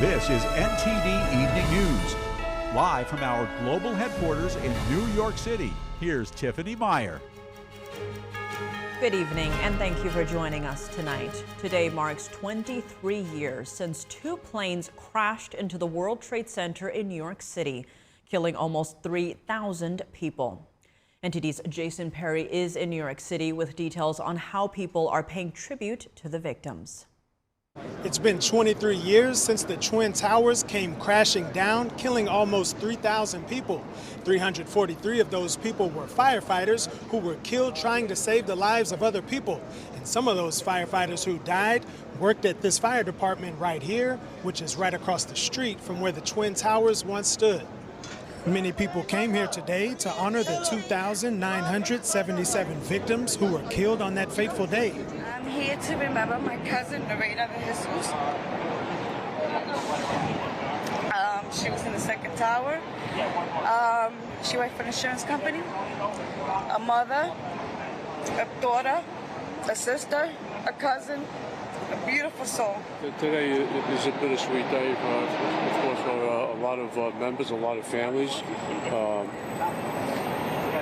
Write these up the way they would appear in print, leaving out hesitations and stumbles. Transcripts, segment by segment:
This is NTD Evening News. Live from our global headquarters in New York City, here's Tiffany Meyer. Good evening, and thank you for joining us tonight. Today marks 23 years since two planes crashed into the World Trade Center in New York City, killing almost 3,000 people. NTD's Jason Perry is in New York City with details on how people are paying tribute to the victims. It's been 23 years since the Twin Towers came crashing down, killing almost 3,000 people. 343 of those people were firefighters who were killed trying to save the lives of other people. And some of those firefighters who died worked at this fire department right here, which is right across the street from where the Twin Towers once stood. Many people came here today to honor the 2,977 victims who were killed on that fateful day. I'm here to remember my cousin, Raygun. She was in the second tower. She worked for an insurance company. A mother, a daughter, a sister, a cousin, a beautiful soul. Today is a bittersweet day, of course, for a lot of members, a lot of families.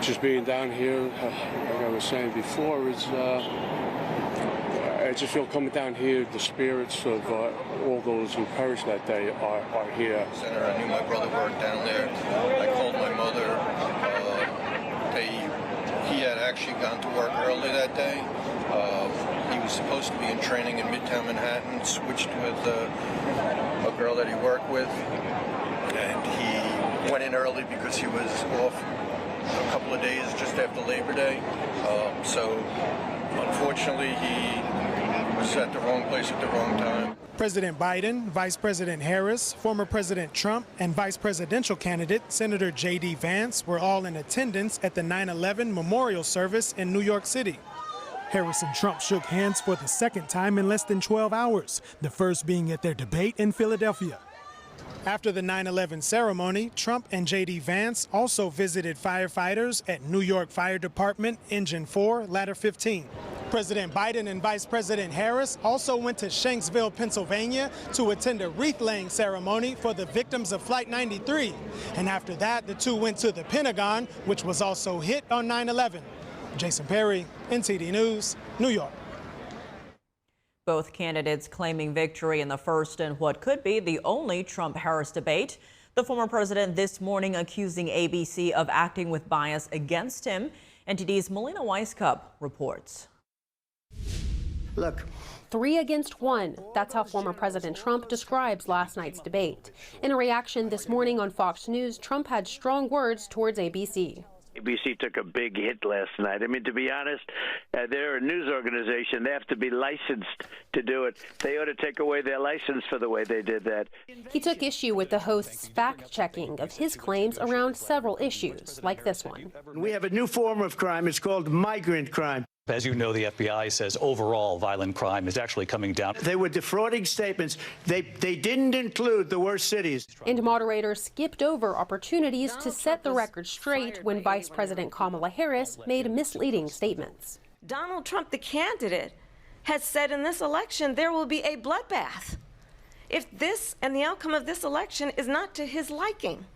Just being down here, like I was saying before, is I just feel coming down here, the spirits of all those who perished that day are here. I knew my brother worked down there. I called my mother. He had actually gone to work early that day. He was supposed to be in training in Midtown Manhattan, switched with a girl that he worked with, and he went in early because he was off a couple of days just after Labor Day. So unfortunately, he was at the wrong place at the wrong time. President Biden, Vice President Harris, former President Trump, and vice presidential candidate Senator J.D. Vance were all in attendance at the 9/11 memorial service in New York City. Harris and Trump shook hands for the second time in less than 12 hours, the first being at their debate in Philadelphia. After the 9/11 ceremony, Trump and J.D. Vance also visited firefighters at New York Fire Department Engine 4, Ladder 15. President Biden and Vice President Harris also went to Shanksville, Pennsylvania to attend a wreath-laying ceremony for the victims of Flight 93. And after that, the two went to the Pentagon, which was also hit on 9/11. Jason Perry, NTD News, New York. Both candidates claiming victory in the first and what could be the only Trump-Harris debate. The former president this morning accusing ABC of acting with bias against him. NTD's Melina Weisskopf reports. Look. 3 against 1. That's how former President Trump describes last night's debate. In a reaction this morning on Fox News, Trump had strong words towards ABC. ABC took a big hit last night. I mean, to be honest, they're a news organization. They have to be licensed to do it. They ought to take away their license for the way they did that. He took issue with the host's fact-checking of his claims around several issues, like this one. We have a new form of crime. It's called migrant crime. As you know, the FBI says overall violent crime is actually coming down. They were defrauding statements. They didn't include the worst cities. And moderators skipped over opportunities to set the record straight when Vice President Kamala Harris made misleading statements. Donald Trump, the candidate, has said in this election there will be a bloodbath if this and the outcome of this election is not to his liking.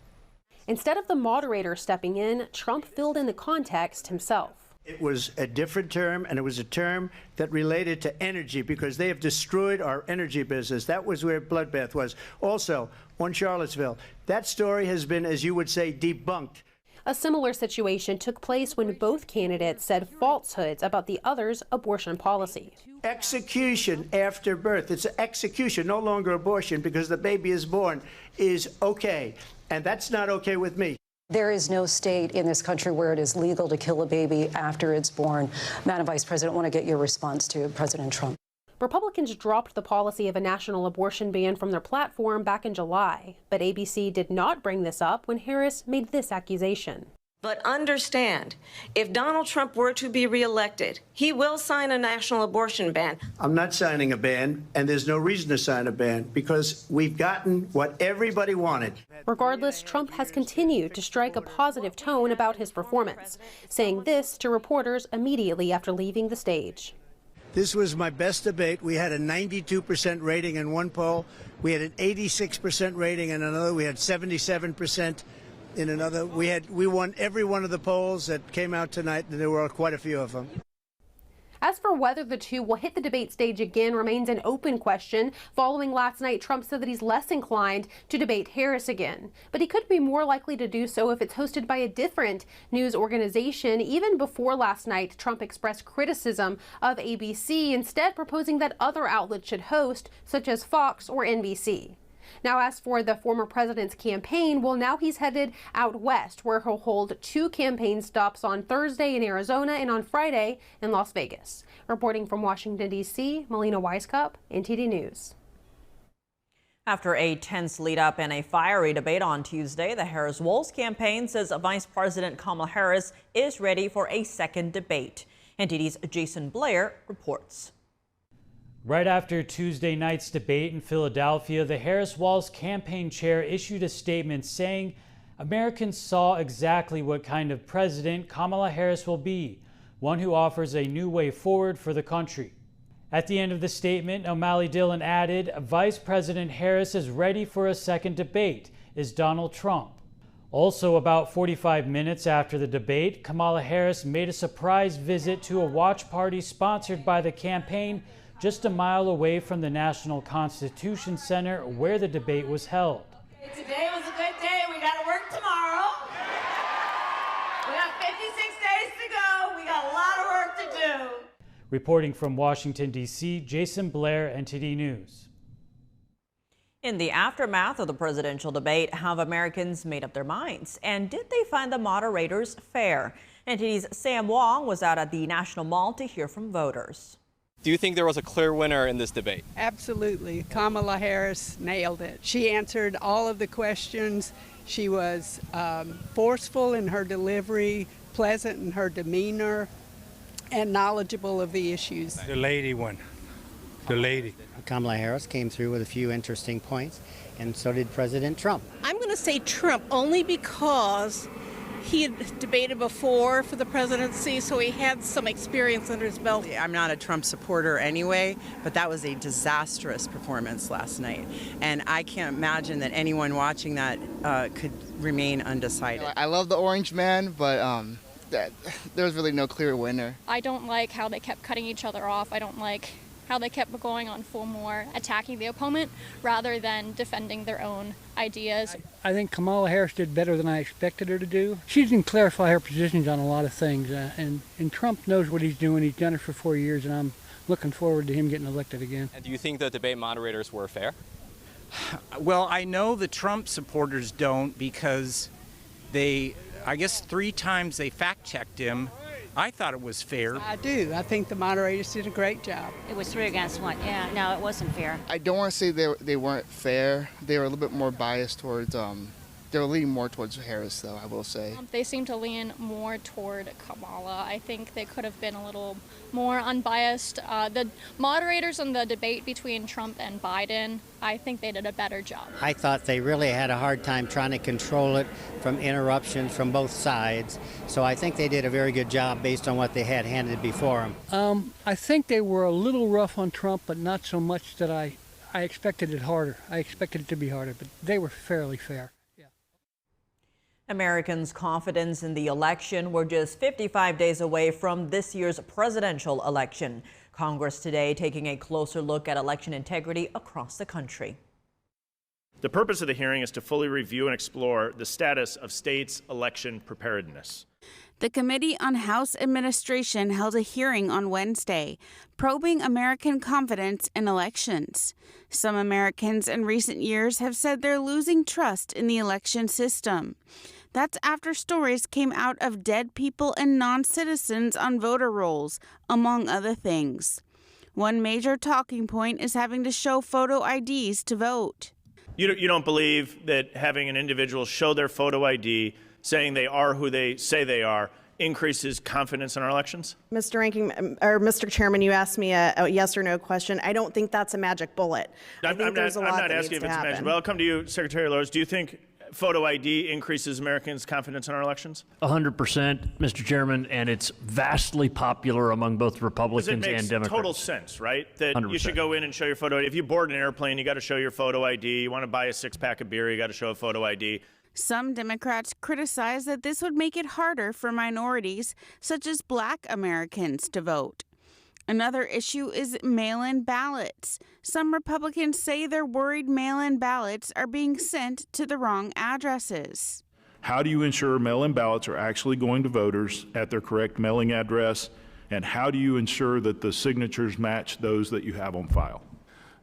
Instead of the moderator stepping in, Trump filled in the context himself. It was a different term, and it was a term that related to energy because they have destroyed our energy business. That was where bloodbath was. Also, on Charlottesville, that story has been, as you would say, debunked. A similar situation took place when both candidates said falsehoods about the other's abortion policy. Execution after birth. It's execution, no longer abortion, because the baby is born, is okay. And that's not okay with me. There is no state in this country where it is legal to kill a baby after it's born. Madam Vice President, I want to get your response to President Trump. Republicans dropped the policy of a national abortion ban from their platform back in July, but ABC did not bring this up when Harris made this accusation. But understand, if Donald Trump were to be reelected, he will sign a national abortion ban. I'm not signing a ban, and there's no reason to sign a ban because we've gotten what everybody wanted. Regardless, Trump has continued to strike a positive tone about his performance, saying this to reporters immediately after leaving the stage. This was my best debate. We had a 92% rating in one poll. We had an 86% rating in another. We had 77% in another. We won every one of the polls that came out tonight, and there were quite a few of them. As for whether the two will hit the debate stage again remains an open question. Following last night, Trump said that he's less inclined to debate Harris again. But he could be more likely to do so if it's hosted by a different news organization. Even before last night, Trump expressed criticism of ABC, instead proposing that other outlets should host, such as Fox or NBC. Now, as for the former president's campaign, well, now he's headed out west, where he'll hold 2 campaign stops on Thursday in Arizona and on Friday in Las Vegas. Reporting from Washington, D.C., Melina Weisskopf, NTD News. After a tense lead-up and a fiery debate on Tuesday, the Harris-Walz campaign says Vice President Kamala Harris is ready for a second debate. NTD's Jason Blair reports. Right after Tuesday night's debate in Philadelphia, the Harris-Walz campaign chair issued a statement saying Americans saw exactly what kind of president Kamala Harris will be, one who offers a new way forward for the country. At the end of the statement, O'Malley Dillon added, Vice President Harris is ready for a second debate, is Donald Trump. Also, about 45 minutes after the debate, Kamala Harris made a surprise visit to a watch party sponsored by the campaign just a mile away from the National Constitution Center where the debate was held. Today was a good day. We got to work tomorrow. We got 56 days to go. We got a lot of work to do. Reporting from Washington, D.C., Jason Blair, NTD News. In the aftermath of the presidential debate, have Americans made up their minds? And did they find the moderators fair? NTD's Sam Wong was out at the National Mall to hear from voters. Do you think there was a clear winner in this debate? Absolutely. Kamala Harris nailed it. She answered all of the questions. She was forceful in her delivery, pleasant in her demeanor, and knowledgeable of the issues. The lady won. The lady. Kamala Harris came through with a few interesting points, and so did President Trump. I'm going to say Trump only because he had debated before for the presidency, so he had some experience under his belt. I'm not a Trump supporter anyway, but that was a disastrous performance last night. And I can't imagine that anyone watching that could remain undecided. I love the orange man, but there's really no clear winner. I don't like how they kept cutting each other off. I don't like how they kept going on full more, attacking the opponent rather than defending their own ideas. I think Kamala Harris did better than I expected her to do. She didn't clarify her positions on a lot of things, and Trump knows what he's doing. He's done it for 4 years, and I'm looking forward to him getting elected again. And do you think the debate moderators were fair? Well, I know the Trump supporters don't because I guess 3 times they fact-checked him. I thought it was fair. I do. I think the moderators did a great job. It was 3 against 1. Yeah, no, it wasn't fair. I don't want to say they weren't fair. They were a little bit more biased towards, they were leaning more towards Harris, though, I will say. They seem to lean more toward Kamala. I think they could have been a little more unbiased. The moderators in the debate between Trump and Biden, I think they did a better job. I thought they really had a hard time trying to control it from interruptions from both sides. So I think they did a very good job based on what they had handed before them. I think they were a little rough on Trump, but not so much that I expected it harder. I expected it to be harder, but they were fairly fair. Americans' confidence in the election were just 55 days away from this year's presidential election. Congress today taking a closer look at election integrity across the country. The purpose of the hearing is to fully review and explore the status of states' election preparedness. The Committee on House Administration held a hearing on Wednesday, probing American confidence in elections. Some Americans in recent years have said they're losing trust in the election system. That's after stories came out of dead people and non-citizens on voter rolls, among other things. One major talking point is having to show photo IDs to vote. You don't believe that having an individual show their photo ID, saying they are who they say they are, increases confidence in our elections? Mr. Chairman, you asked me a yes or no question. I don't think that's a magic bullet. I'm not asking if it's a magic bullet. I'll come to you, Secretary Lords. Do you think photo ID increases Americans' confidence in our elections? 100%, Mr. Chairman, and it's vastly popular among both Republicans it makes and Democrats. Total sense, right? That 100%. You should go in and show your photo. If you board an airplane, you got to show your photo ID. You want to buy a 6-pack of beer, you got to show a photo ID. Some Democrats criticize that this would make it harder for minorities, such as Black Americans, to vote. Another issue is mail-in ballots. Some Republicans say they're worried mail-in ballots are being sent to the wrong addresses. How do you ensure mail-in ballots are actually going to voters at their correct mailing address? And how do you ensure that the signatures match those that you have on file?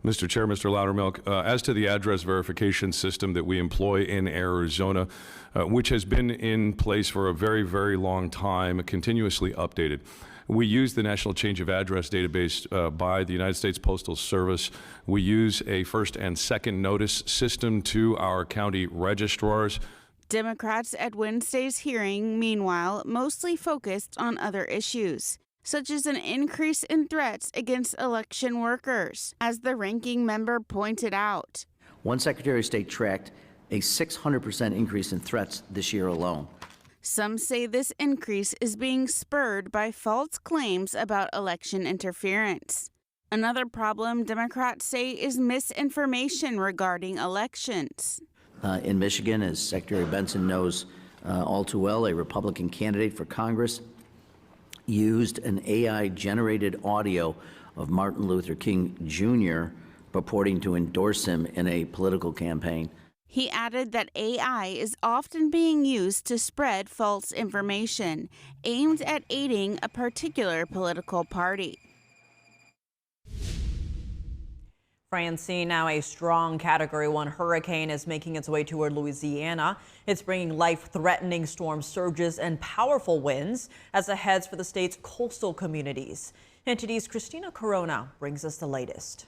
Mr. Chair, Mr. Loudermilk, as to the address verification system that we employ in Arizona, which has been in place for a very, very long time, continuously updated. We use the National Change of Address database by the United States Postal Service. We use a first and second notice system to our county registrars. Democrats at Wednesday's hearing, meanwhile, mostly focused on other issues, such as an increase in threats against election workers, as the ranking member pointed out. One Secretary of State tracked a 600% increase in threats this year alone. Some say this increase is being spurred by false claims about election interference. Another problem Democrats say is misinformation regarding elections. In Michigan, as Secretary Benson knows all too well, a Republican candidate for Congress used an AI-generated audio of Martin Luther King Jr. purporting to endorse him in a political campaign. He added that AI is often being used to spread false information aimed at aiding a particular political party. Francine, now a strong Category 1 hurricane, is making its way toward Louisiana. It's bringing life-threatening storm surges and powerful winds as it heads for the state's coastal communities. NTD's Christina Corona brings us the latest.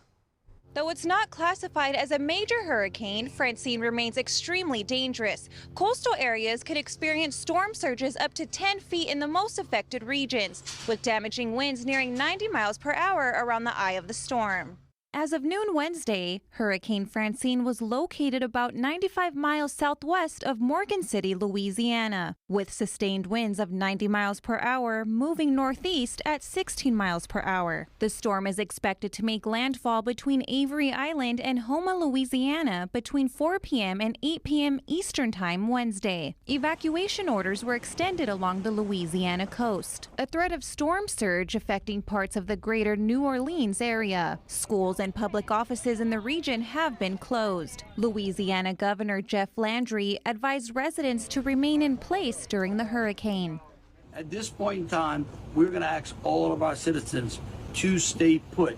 Though it's not classified as a major hurricane, Francine remains extremely dangerous. Coastal areas could experience storm surges up to 10 feet in the most affected regions, with damaging winds nearing 90 miles per hour around the eye of the storm. As of noon Wednesday, Hurricane Francine was located about 95 miles southwest of Morgan City, Louisiana, with sustained winds of 90 miles per hour moving northeast at 16 miles per hour. The storm is expected to make landfall between Avery Island and Houma, Louisiana between 4 p.m. and 8 p.m. Eastern Time Wednesday. Evacuation orders were extended along the Louisiana coast. A threat of storm surge affecting parts of the greater New Orleans area. Schools and public offices in the region have been closed. Louisiana Governor Jeff Landry advised residents to remain in place during the hurricane. At this point in time, we're going to ask all of our citizens to stay put.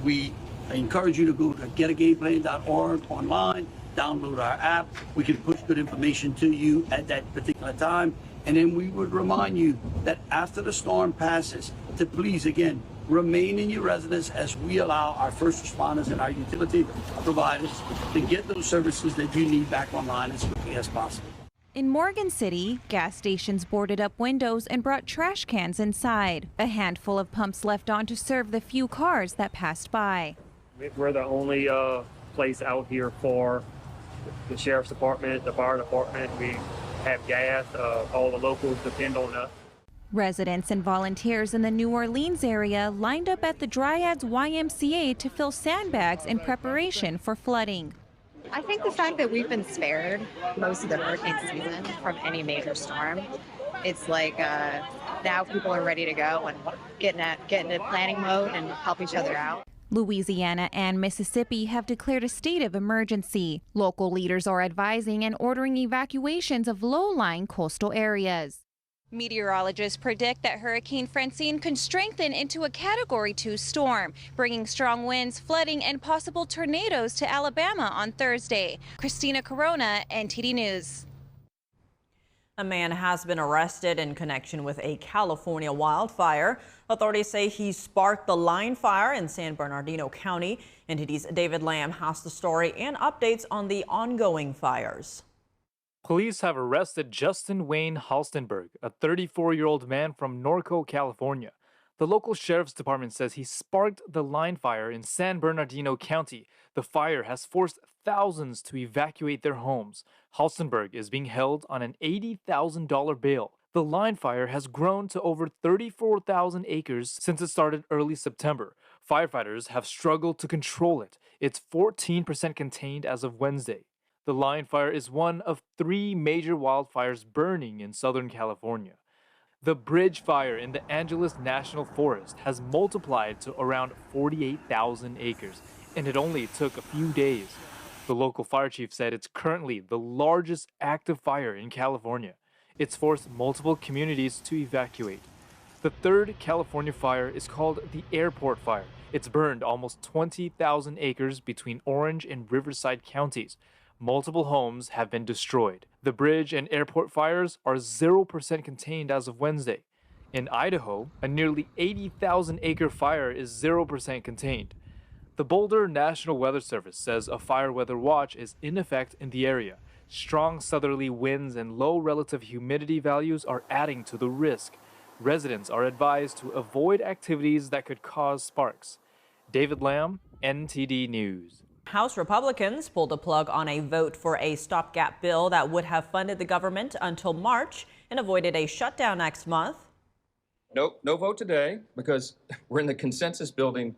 We encourage you to go to getagameplan.org online, download our app. We can push good information to you at that particular time. And then we would remind you that after the storm passes, to please, again, remain in your residence as we allow our first responders and our utility providers to get those services that you need back online as quickly as possible. In Morgan City, gas stations boarded up windows and brought trash cans inside. A handful of pumps left on to serve the few cars that passed by. We're the only place out here for the sheriff's department, the fire department. We have gas. All the locals depend on us. Residents and volunteers in the New Orleans area lined up at the Dryads YMCA to fill sandbags in preparation for flooding. I think the fact that we've been spared most of the hurricane season from any major storm, it's like now people are ready to go and get into planning mode and help each other out. Louisiana and Mississippi have declared a state of emergency. Local leaders are advising and ordering evacuations of low-lying coastal areas. Meteorologists predict that Hurricane Francine could strengthen into a Category 2 storm, bringing strong winds, flooding, and possible tornadoes to Alabama on Thursday. Christina Corona, NTD News. A man has been arrested in connection with a California wildfire. Authorities say he sparked the line fire in San Bernardino County. NTD's David Lamb has the story and updates on the ongoing fires. Police have arrested Justin Wayne Halstenberg, a 34-year-old man from Norco, California. The local sheriff's department says he sparked the line fire in San Bernardino County. The fire has forced thousands to evacuate their homes. Halstenberg is being held on an $80,000 bail. The line fire has grown to over 34,000 acres since it started early September. Firefighters have struggled to control it. It's 14% contained as of Wednesday. The line fire is one of 3 major wildfires burning in Southern California. The bridge fire in the Angeles National Forest has multiplied to around 48,000 acres, and it only took a few days. The local fire chief said it's currently the largest active fire in California. It's forced multiple communities to evacuate. The third California fire is called the Airport Fire. It's burned almost 20,000 acres between Orange and Riverside counties. Multiple homes have been destroyed. The bridge and airport fires are 0% contained as of Wednesday. In Idaho, a nearly 80,000 acre fire is 0% contained. The Boulder National Weather Service says a fire weather watch is in effect in the area. Strong southerly winds and low relative humidity values are adding to the risk. Residents are advised to avoid activities that could cause sparks. David Lamb, NTD News. House Republicans pulled the plug on a vote for a stopgap bill that would have funded the government until March and avoided a shutdown next month. No vote today because we're in the consensus building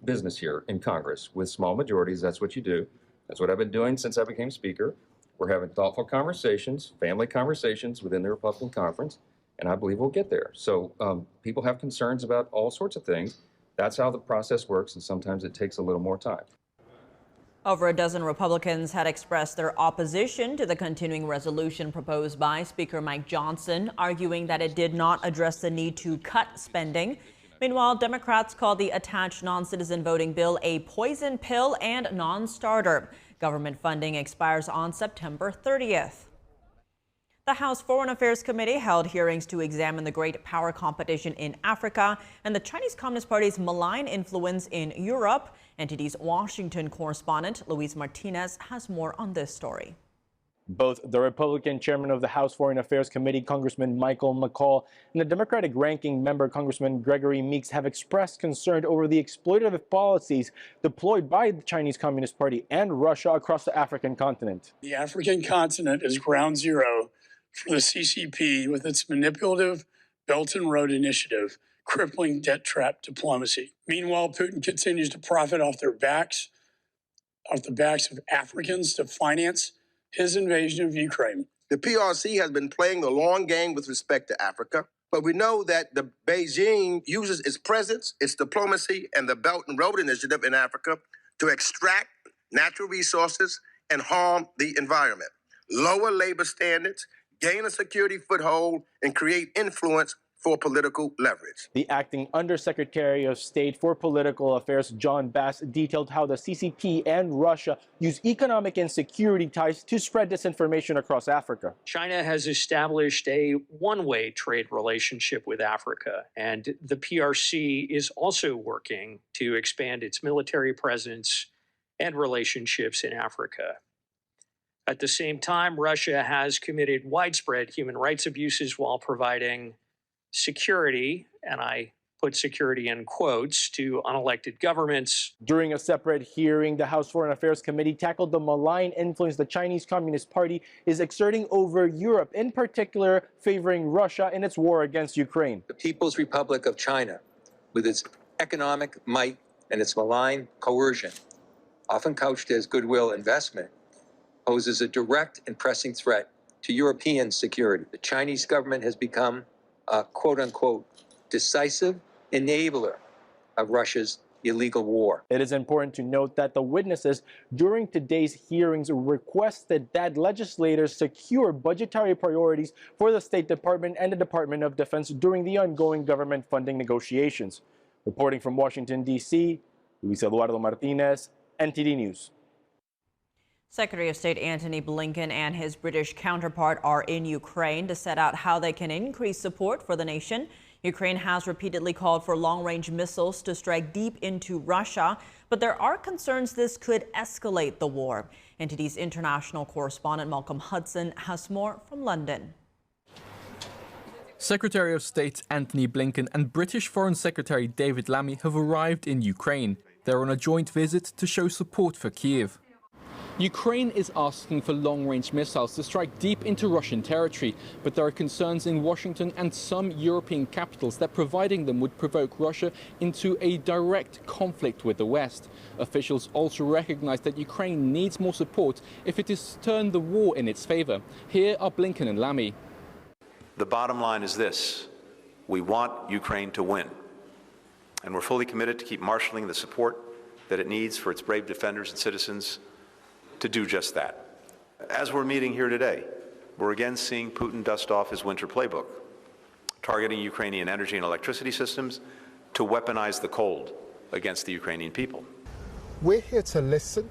business here in Congress with small majorities. That's what you do. That's what I've been doing since I became Speaker. We're having thoughtful conversations, family conversations within the Republican conference, and I believe we'll get there. So people have concerns about all sorts of things. That's how the process works, and sometimes it takes a little more time. Over a dozen Republicans had expressed their opposition to the continuing resolution proposed by Speaker Mike Johnson, arguing that it did not address the need to cut spending. Meanwhile, Democrats called the attached non-citizen voting bill a poison pill and non-starter. Government funding expires on September 30th. The House Foreign Affairs Committee held hearings to examine the great power competition in Africa and the Chinese Communist Party's malign influence in Europe. NTD's Washington correspondent Luis Martinez has more on this story. Both the Republican chairman of the House Foreign Affairs Committee, Congressman Mccaul, and the Democratic ranking member, Congressman Gregory Meeks, have expressed concern over the exploitative policies deployed by the Chinese Communist Party and Russia across the African continent. The African continent is ground zero for the CCP with its manipulative Belt and Road Initiative, crippling debt trap diplomacy. Meanwhile, Putin continues to profit off the backs of Africans to finance his invasion of Ukraine. The PRC has been playing the long game with respect to Africa, but we know that the Beijing uses its presence, its diplomacy, and the Belt and Road Initiative in Africa to extract natural resources and harm the environment, lower labor standards, gain a security foothold, and create influence for political leverage. The acting Undersecretary of State for Political Affairs, John Bass, detailed how the CCP and Russia use economic and security ties to spread disinformation across Africa. China has established a one-way trade relationship with Africa, and the PRC is also working to expand its military presence and relationships in Africa. At the same time, Russia has committed widespread human rights abuses while providing security, and I put security in quotes, to unelected governments. During a separate hearing, the House Foreign Affairs Committee tackled the malign influence the Chinese Communist Party is exerting over Europe, in particular favoring Russia in its war against Ukraine. The People's Republic of China, with its economic might and its malign coercion, often couched as goodwill investment, poses a direct and pressing threat to European security. The Chinese government has become a quote-unquote decisive enabler of Russia's illegal war. It is important to note that the witnesses during today's hearings requested that legislators secure budgetary priorities for the State Department and the Department of Defense during the ongoing government funding negotiations. Reporting from Washington, D.C., Luis Eduardo Martinez, NTD News. Secretary of State Antony Blinken and his British counterpart are in Ukraine to set out how they can increase support for the nation. Ukraine has repeatedly called for long-range missiles to strike deep into Russia, but there are concerns this could escalate the war. NTD's international correspondent Malcolm Hudson has more from London. Secretary of State Antony Blinken and British Foreign Secretary David Lammy have arrived in Ukraine. They're on a joint visit to show support for Kyiv. Ukraine is asking for long-range missiles to strike deep into Russian territory, but there are concerns in Washington and some European capitals that providing them would provoke Russia into a direct conflict with the West. Officials also recognize that Ukraine needs more support if it is to turn the war in its favor. Here are Blinken and Lammy. The bottom line is this: we want Ukraine to win, and we're fully committed to keep marshaling the support that it needs for its brave defenders and citizens to do just that. As we're meeting here today, we're again seeing Putin dust off his winter playbook, targeting Ukrainian energy and electricity systems to weaponize the cold against the Ukrainian people. We're here to listen,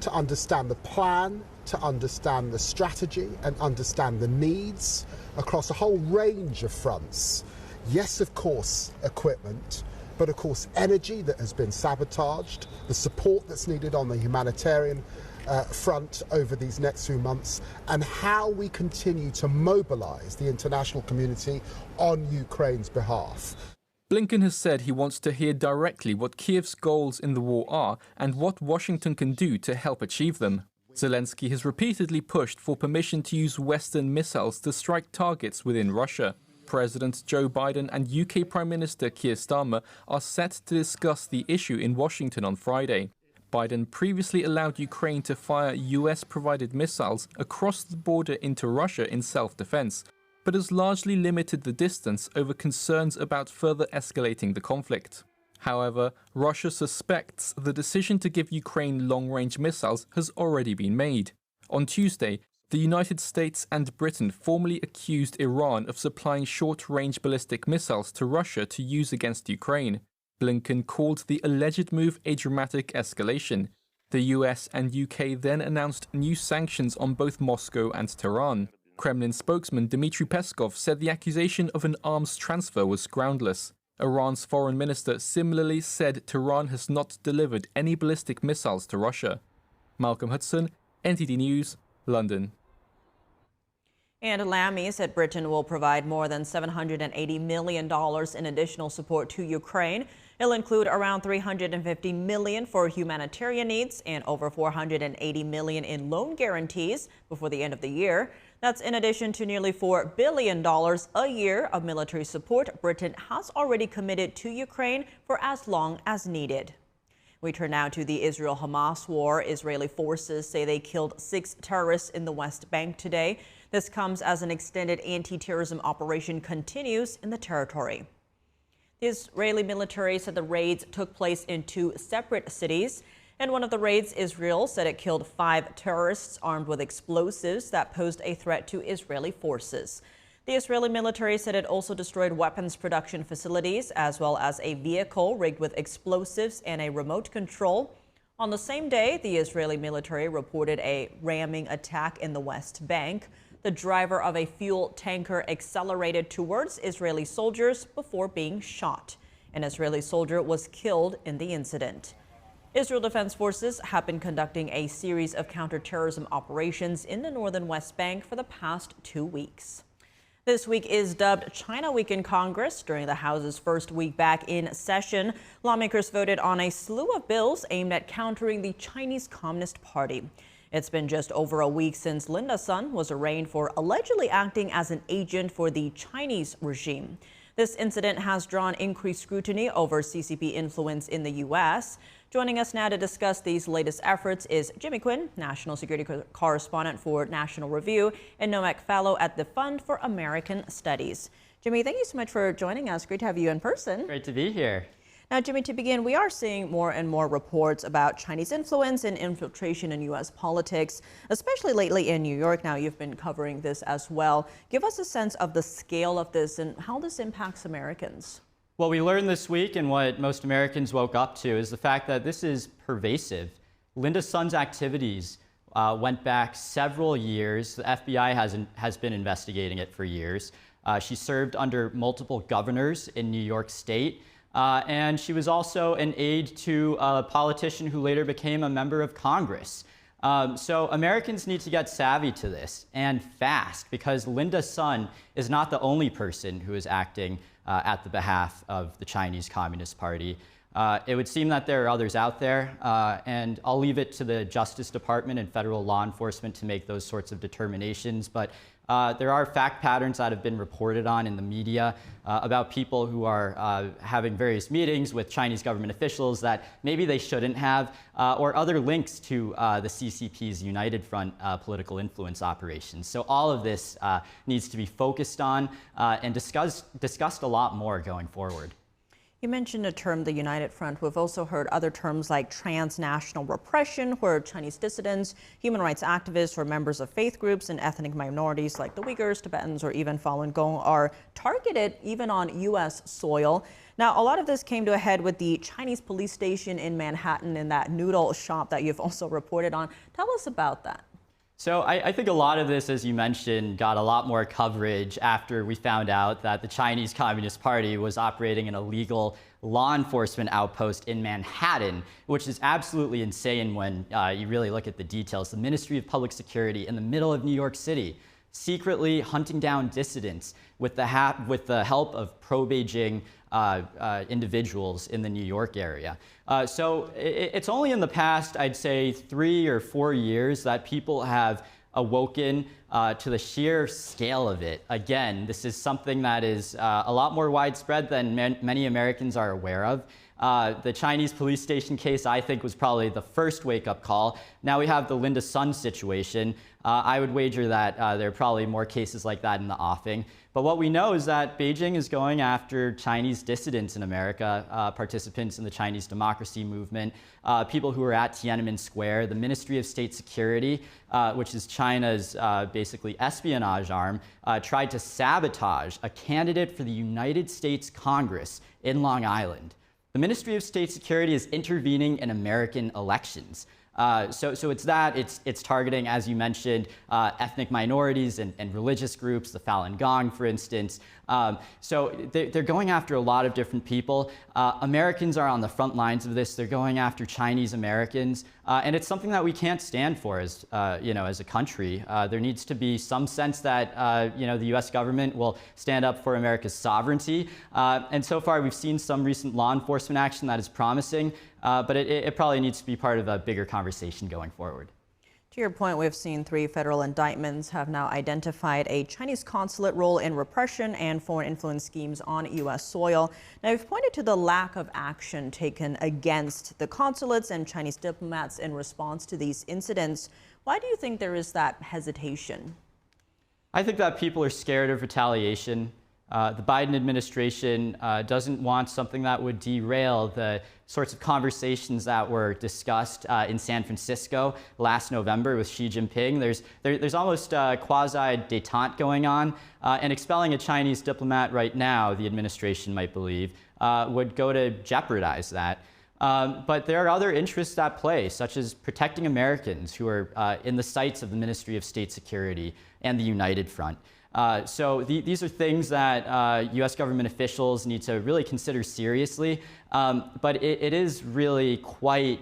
to understand the plan, to understand the strategy and understand the needs across a whole range of fronts. Yes, of course, equipment, but of course energy that has been sabotaged, the support that's needed on the humanitarian front over these next few months, and how we continue to mobilize the international community on Ukraine's behalf. Blinken has said he wants to hear directly what Kyiv's goals in the war are and what Washington can do to help achieve them. Zelensky has repeatedly pushed for permission to use Western missiles to strike targets within Russia. President Joe Biden and UK Prime Minister Keir Starmer are set to discuss the issue in Washington on Friday. Biden previously allowed Ukraine to fire US-provided missiles across the border into Russia in self-defense, but has largely limited the distance over concerns about further escalating the conflict. However, Russia suspects the decision to give Ukraine long-range missiles has already been made. On Tuesday, the United States and Britain formally accused Iran of supplying short-range ballistic missiles to Russia to use against Ukraine. Blinken called the alleged move a dramatic escalation. The US and UK then announced new sanctions on both Moscow and Tehran. Kremlin spokesman Dmitry Peskov said the accusation of an arms transfer was groundless. Iran's foreign minister similarly said Tehran has not delivered any ballistic missiles to Russia. Malcolm Hudson, NTD News, London. And Lammy said Britain will provide more than $780 million in additional support to Ukraine. It'll include around $350 million for humanitarian needs and over $480 million in loan guarantees before the end of the year. That's in addition to nearly $4 billion a year of military support Britain has already committed to Ukraine for as long as needed. We turn now to the Israel-Hamas war. Israeli forces say they killed 6 terrorists in the West Bank today. This comes as an extended anti-terrorism operation continues in the territory. The Israeli military said the raids took place in 2 separate cities. In one of the raids, Israel said it killed 5 terrorists armed with explosives that posed a threat to Israeli forces. The Israeli military said it also destroyed weapons production facilities, as well as a vehicle rigged with explosives and a remote control. On the same day, the Israeli military reported a ramming attack in the West Bank. The driver of a fuel tanker accelerated towards Israeli soldiers before being shot. An Israeli soldier was killed in the incident. Israel Defense Forces have been conducting a series of counterterrorism operations in the northern West Bank for the past 2 weeks. This week is dubbed China Week in Congress. During the House's first week back in session, lawmakers voted on a slew of bills aimed at countering the Chinese Communist Party. It's been just over a week since Linda Sun was arraigned for allegedly acting as an agent for the Chinese regime. This incident has drawn increased scrutiny over CCP influence in the U.S. Joining us now to discuss these latest efforts is Jimmy Quinn, National Security Correspondent for National Review and NOMEC Fellow at the Fund for American Studies. Jimmy, thank you so much for joining us. Great to have you in person. Great to be here. Now, Jimmy, to begin, we are seeing more and more reports about Chinese influence and infiltration in U.S. politics, especially lately in New York. Now, you've been covering this as well. Give us a sense of the scale of this and how this impacts Americans. What we learned this week and what most Americans woke up to is the fact that this is pervasive. Linda Sun's activities went back several years. The FBI has been investigating it for years. She served under multiple governors in New York State. And she was also an aide to a politician who later became a member of Congress. So Americans need to get savvy to this, and fast, because Linda Sun is not the only person who is acting at the behalf of the Chinese Communist Party. It would seem that there are others out there, and I'll leave it to the Justice Department and federal law enforcement to make those sorts of determinations. But there are fact patterns that have been reported on in the media about people who are having various meetings with Chinese government officials that maybe they shouldn't have, or other links to the CCP's United Front political influence operations. So all of this needs to be focused on and discussed a lot more going forward. You mentioned the term the United Front. We've also heard other terms like transnational repression, where Chinese dissidents, human rights activists, or members of faith groups and ethnic minorities like the Uyghurs, Tibetans, or even Falun Gong are targeted even on U.S. soil. Now, a lot of this came to a head with the Chinese police station in Manhattan and that noodle shop that you've also reported on. Tell us about that. So I think a lot of this, as you mentioned, got a lot more coverage after we found out that the Chinese Communist Party was operating an illegal law enforcement outpost in Manhattan, which is absolutely insane when you really look at the details. The Ministry of Public Security in the middle of New York City, secretly hunting down dissidents with the help of pro-Beijing individuals in the New York area. So it's only in the past, I'd say, 3 or 4 years that people have awoken to the sheer scale of it. Again, this is something that is a lot more widespread than many Americans are aware of. The Chinese police station case, I think, was probably the first wake-up call. Now we have the Linda Sun situation. I would wager that there are probably more cases like that in the offing. But what we know is that Beijing is going after Chinese dissidents in America, participants in the Chinese democracy movement, people who are at Tiananmen Square. The Ministry of State Security, which is China's basically espionage arm, tried to sabotage a candidate for the United States Congress in Long Island. The Ministry of State Security is intervening in American elections. So it's targeting, as you mentioned, ethnic minorities and religious groups, the Falun Gong, for instance. So they're going after a lot of different people. Americans are on the front lines of this. They're going after Chinese Americans, and it's something that we can't stand for as a country. There needs to be some sense that the U.S. government will stand up for America's sovereignty. And so far, we've seen some recent law enforcement action that is promising. But it probably needs to be part of a bigger conversation going forward. To your point, we've seen 3 federal indictments have now identified a Chinese consulate role in repression and foreign influence schemes on U.S. soil. Now, you've pointed to the lack of action taken against the consulates and Chinese diplomats in response to these incidents. Why do you think there is that hesitation? I think that people are scared of retaliation. The Biden administration doesn't want something that would derail the sorts of conversations that were discussed in San Francisco last November with Xi Jinping. There's almost quasi-détente going on, and expelling a Chinese diplomat right now, the administration might believe, would go to jeopardize that. But there are other interests at play, such as protecting Americans who are in the sights of the Ministry of State Security and the United Front. So these are things that U.S. government officials need to really consider seriously. But it is really quite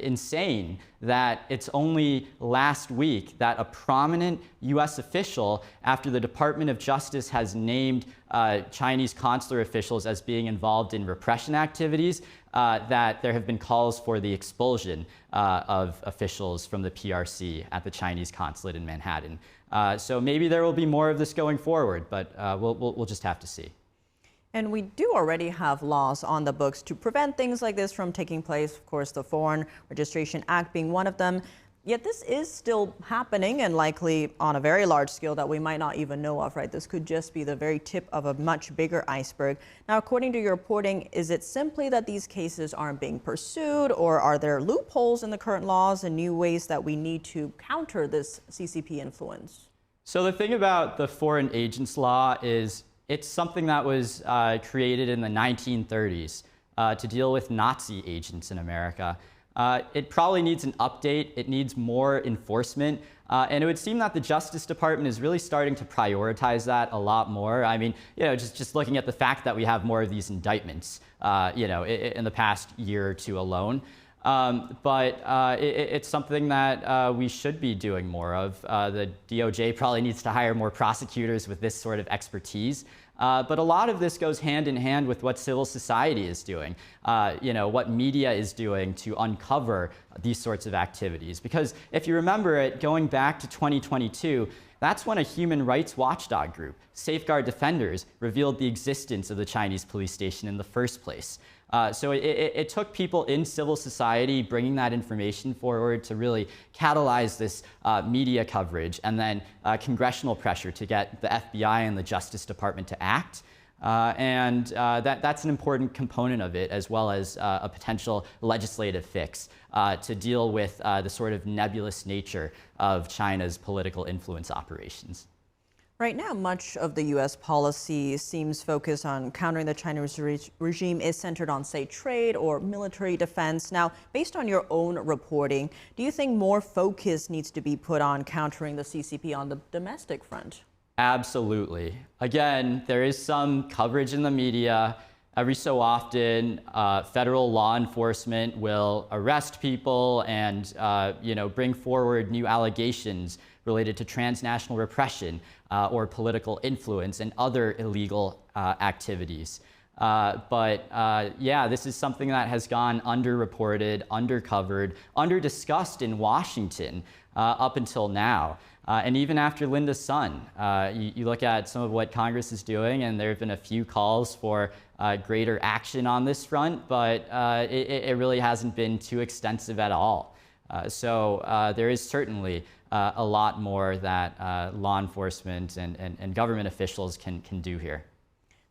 insane that it's only last week that a prominent U.S. official, after the Department of Justice has named Chinese consular officials as being involved in repression activities, that there have been calls for the expulsion of officials from the PRC at the Chinese consulate in Manhattan. So maybe there will be more of this going forward, but we'll just have to see. And we do already have laws on the books to prevent things like this from taking place. Of course, the Foreign Registration Act being one of them. Yet this is still happening, and likely on a very large scale that we might not even know of, right? This could just be the very tip of a much bigger iceberg. Now, according to your reporting, is it simply that these cases aren't being pursued, or are there loopholes in the current laws and new ways that we need to counter this CCP influence? So the thing about the Foreign Agents Law is it's something that was created in the 1930s to deal with Nazi agents in America. It probably needs an update. It needs more enforcement. And it would seem that the Justice Department is really starting to prioritize that a lot more. I mean, just looking at the fact that we have more of these indictments, in the past year or two alone. But it's something that we should be doing more of. The DOJ probably needs to hire more prosecutors with this sort of expertise. But a lot of this goes hand in hand with what civil society is doing, what media is doing to uncover these sorts of activities. Because if you remember it, going back to 2022, that's when a human rights watchdog group, Safeguard Defenders, revealed the existence of the Chinese police station in the first place. So it took people in civil society bringing that information forward to really catalyze this media coverage, and then congressional pressure to get the FBI and the Justice Department to act. That's an important component of it, as well as a potential legislative fix to deal with the sort of nebulous nature of China's political influence operations. Right now, much of the U.S. policy seems focused on countering the Chinese regime is centered on, say, trade or military defense. Now, based on your own reporting, do you think more focus needs to be put on countering the CCP on the domestic front? Absolutely. Again, there is some coverage in the media. Every so often, federal law enforcement will arrest people and, bring forward new allegations related to transnational repression or political influence and other illegal activities. This is something that has gone underreported, undercovered, underdiscussed in Washington up until now. And even after Linda's son, you look at some of what Congress is doing, and there have been a few calls for greater action on this front, but it really hasn't been too extensive at all. There is certainly a lot more that law enforcement and government officials can do here.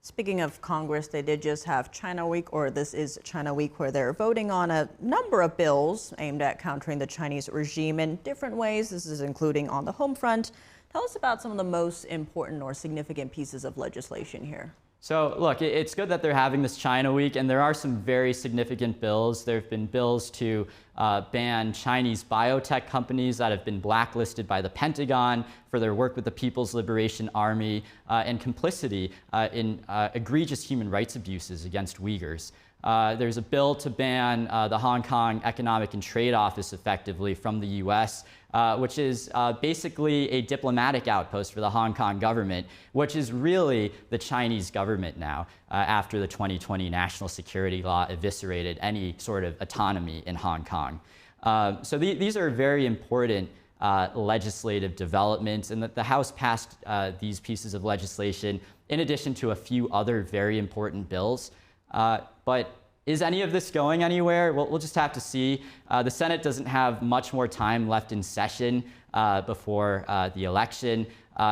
Speaking of Congress, they did just have China Week, or this is China Week, where they're voting on a number of bills aimed at countering the Chinese regime in different ways. This is including on the home front. Tell us about some of the most important or significant pieces of legislation here. So look, it's good that they're having this China Week, and there are some very significant bills. There have been bills to ban Chinese biotech companies that have been blacklisted by the Pentagon for their work with the People's Liberation Army and complicity in egregious human rights abuses against Uyghurs. There's a bill to ban the Hong Kong Economic and Trade Office effectively from the U.S., which is basically a diplomatic outpost for the Hong Kong government, which is really the Chinese government now, after the 2020 national security law eviscerated any sort of autonomy in Hong Kong. So these are very important legislative developments, and that the House passed these pieces of legislation in addition to a few other very important bills. But is any of this going anywhere? Well, we'll just have to see. The Senate doesn't have much more time left in session before the election.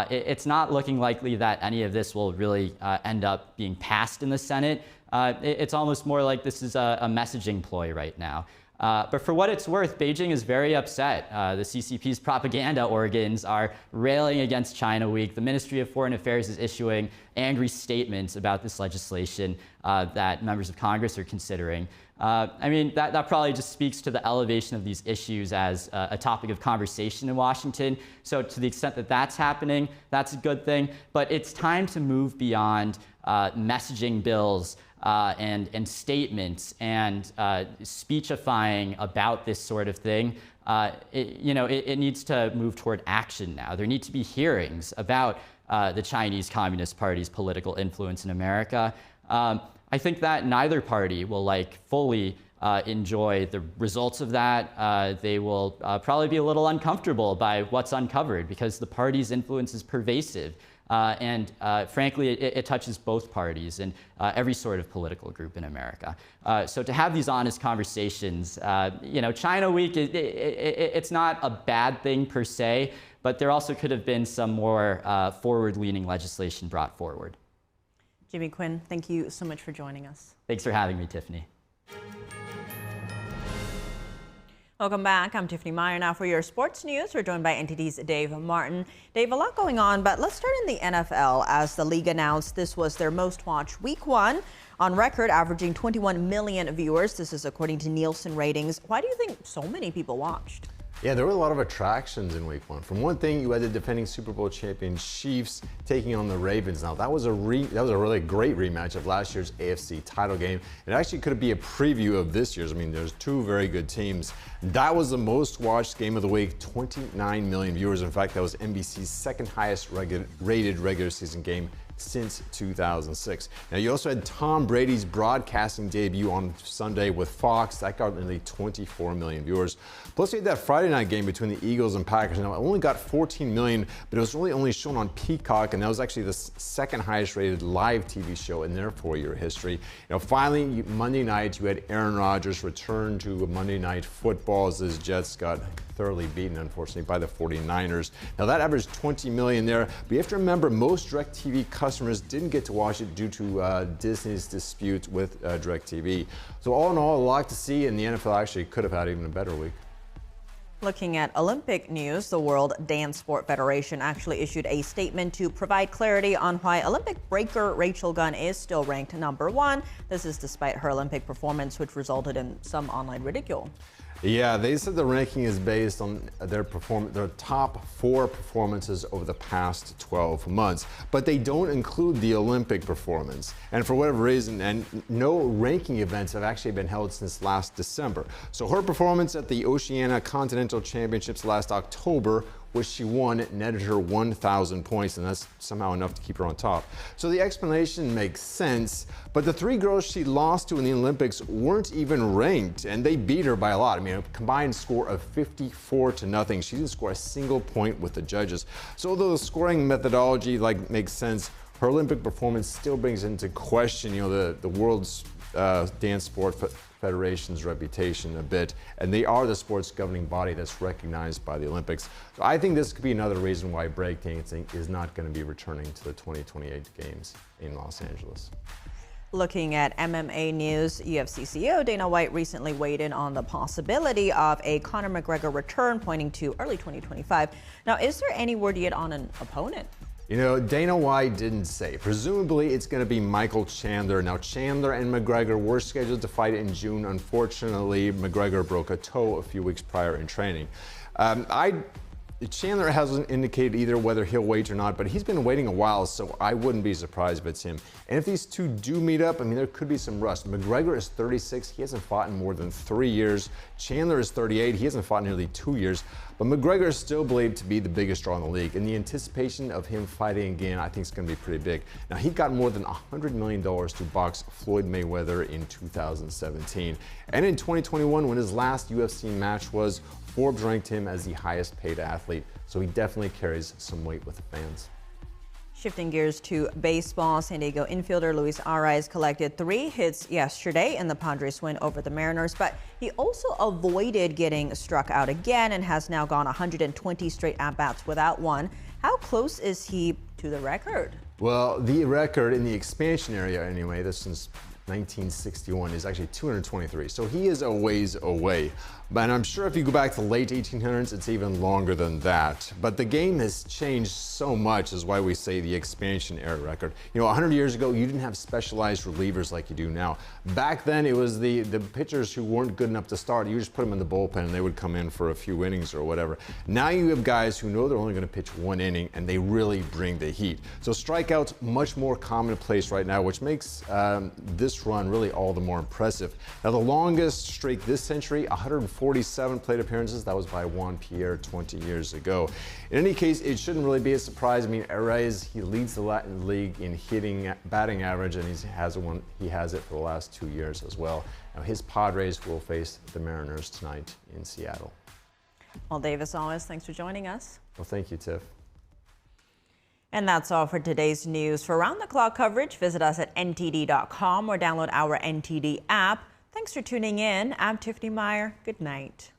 It's not looking likely that any of this will really end up being passed in the Senate. It's almost more like this is a messaging ploy right now. But for what it's worth, Beijing is very upset. The CCP's propaganda organs are railing against China Week. The Ministry of Foreign Affairs is issuing angry statements about this legislation that members of Congress are considering. That probably just speaks to the elevation of these issues as a topic of conversation in Washington. So to the extent that that's happening, that's a good thing. But it's time to move beyond messaging bills and statements and speechifying about this sort of thing. It needs to move toward action now. There need to be hearings about the Chinese Communist Party's political influence in America. I think that neither party will fully enjoy the results of that. They will probably be a little uncomfortable by what's uncovered because the party's influence is pervasive. Frankly, it touches both parties and every sort of political group in America. So to have these honest conversations, China Week, it's not a bad thing per se, but there also could have been some more forward-leaning legislation brought forward. Jimmy Quinn, thank you so much for joining us. Thanks for having me, Tiffany. Welcome back. I'm Tiffany Meyer. Now for your sports news, we're joined by NTD's Dave Martin. Dave, a lot going on, but let's start in the NFL as the league announced this was their most watched week one on record, averaging 21 million viewers. This is according to Nielsen ratings. Why do you think so many people watched? Yeah, there were a lot of attractions in week one. From one thing, you had the defending Super Bowl champion Chiefs taking on the Ravens. Now, that was a really great rematch of last year's AFC title game. It actually could be a preview of this year's. I mean, there's two very good teams. That was the most watched game of the week, 29 million viewers. In fact, that was NBC's second highest rated regular season game since 2006. Now, you also had Tom Brady's broadcasting debut on Sunday with Fox. That got nearly 24 million viewers. Plus, you had that Friday night game between the Eagles and Packers. Now, it only got 14 million, but it was really only shown on Peacock, and that was actually the second highest rated live TV show in their 4-year history. Finally, Monday night, you had Aaron Rodgers return to Monday Night Football as his Jets got thoroughly beaten, unfortunately, by the 49ers. Now, that averaged 20 million there, but you have to remember most DirecTV customers didn't get to watch it due to Disney's dispute with DirecTV. So all in all, a lot to see, and the NFL actually could have had even a better week. Looking at Olympic news, the World Dance Sport Federation actually issued a statement to provide clarity on why Olympic breaker Rachel Gunn is still ranked #1. This is despite her Olympic performance, which resulted in some online ridicule. Yeah, they said the ranking is based on their top 4 performances over the past 12 months, but they don't include the Olympic performance. And for whatever reason, and no ranking events have actually been held since last December. So her performance at the Oceania Continental Championships last October, which she won, netted her 1,000 points, and that's somehow enough to keep her on top. So the explanation makes sense, but the 3 girls she lost to in the Olympics weren't even ranked, and they beat her by a lot. I mean, a combined score of 54-0. She didn't score a single point with the judges. So although the scoring methodology makes sense, her Olympic performance still brings into question, the world's dance sport Federation's reputation a bit, and they are the sports governing body that's recognized by the Olympics. So I think this could be another reason why breakdancing is not going to be returning to the 2028 Games in Los Angeles. Looking at MMA news, UFC CEO Dana White recently weighed in on the possibility of a Conor McGregor return, pointing to early 2025. Now, is there any word yet on an opponent? Dana White didn't say. Presumably, it's going to be Michael Chandler. Now, Chandler and McGregor were scheduled to fight in June. Unfortunately, McGregor broke a toe a few weeks prior in training. Chandler hasn't indicated either whether he'll wait or not, but he's been waiting a while, so I wouldn't be surprised if it's him. And if these two do meet up, I mean, there could be some rust. McGregor is 36. He hasn't fought in more than 3 years. Chandler is 38. He hasn't fought in nearly 2 years. But McGregor is still believed to be the biggest draw in the league, and the anticipation of him fighting again, I think, is going to be pretty big. Now, he got more than $100 million to box Floyd Mayweather in 2017. And in 2021, when his last UFC match was, Forbes ranked him as the highest paid athlete, so he definitely carries some weight with the fans. Shifting gears to baseball, San Diego infielder Luis Arraez collected 3 hits yesterday in the Padres win over the Mariners, but he also avoided getting struck out again and has now gone 120 straight at-bats without one. How close is he to the record? Well, the record in the expansion area, anyway, this since 1961, is actually 223, so he is a ways away. But I'm sure if you go back to the late 1800s, it's even longer than that. But the game has changed so much, is why we say the expansion era record. 100 years ago, you didn't have specialized relievers like you do now. Back then, it was the pitchers who weren't good enough to start. You just put them in the bullpen and they would come in for a few innings or whatever. Now you have guys who know they're only going to pitch 1 inning and they really bring the heat. So strikeouts much more commonplace right now, which makes this run really all the more impressive. Now the longest streak this century, 147 plate appearances. That was by Juan Pierre 20 years ago. In any case, it shouldn't really be a surprise. I mean, Arraez, he leads the Latin League in batting average, and he has it for the last 2 years as well. Now his Padres will face the Mariners tonight in Seattle. Well, Dave, as always, thanks for joining us. Well, thank you, Tiff. And that's all for today's news. For round-the-clock coverage, visit us at ntd.com or download our NTD app. Thanks for tuning in. I'm Tiffany Meyer. Good night.